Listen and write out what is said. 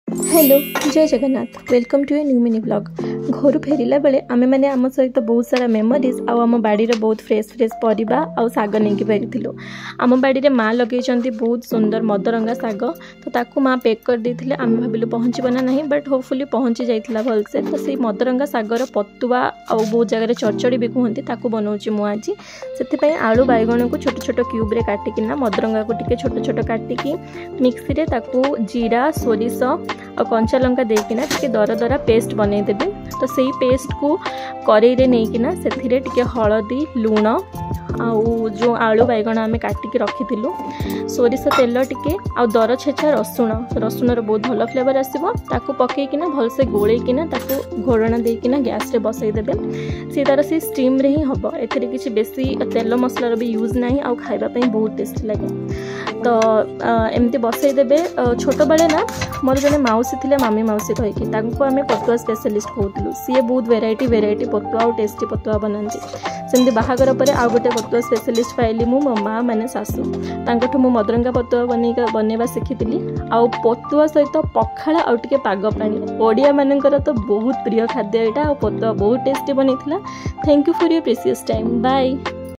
Hello जय Jagannath welcome to a new mini blog. घर फेरला बेले आमे माने आम सहित बहुत सारा मेमोरीज आम बाड़ी बहुत फ्रेश फ्रेश परिबा आ साग नहीं पारिथिलु। आम बाड़ी रे माँ लगे बहुत सुंदर मदरंगा साग, तो ताकू माँ पैक कर देथिले। आमे भाबिलु पहुँचबा ना नहीं, बट होपफुली पहुँची जाइथिला भलसे। तो से मदरंगा सागर पतुआ आ बहुत जगह चरचड़ी भी कहते ताकू बनाऊँगी मु आज। से आलू बैगण को छोट छोट क्यूब रे काटिकिना मदरंगा को टिके छोट छोट काटिकी मिक्सी रे ताकू जीरा सोरिष और कंचा लंका देकिना टिके दर दरा पेस्ट बनई देबे। तो सही पेस्ट को कड़ाई रे नहींकिना से टिके हलदी लुण आउ जो आलू बैगण आम काटिकी रखी सोरिष तेल टिके आ दर छेचा रसुण बहुत भल फ्लेवर आसो। ताकू पकईकिना भलसे गोलैकिना ताकू घोड़ना देकिना गैस रे बसई देबे। सी तार से स्टीम रे ही हम एथरे किछि बेसी तेल मसलार भी यूज नहीं आ खाइबा पई बहुत टेस्टी लगे। तो एमती बसई देबे। छोट बेले ना मोर जने माउसी थिले मामी माउसी कहीकि तांको आमे पतुआ स्पेशलिस्ट कहूलु। सी बहुत वेराइटी पतुआ और टेस्टी पतुआ बनाती। सेमती बाहागर पर आउ गोटे पतुआ स्पेशलिस्ट पाइली मु मो माँ माने सासू तांकठु मु मदरंगा पतुआ बनैबा शिखिली। आउ पतुआ सहित पखाळ आउ टिके पाग पानी ओडिया मानकर तो बहुत प्रिय खाद्य एटा। पतुआ बहुत टेस्टी बनैथिला। Thank you for your precious time. Bye.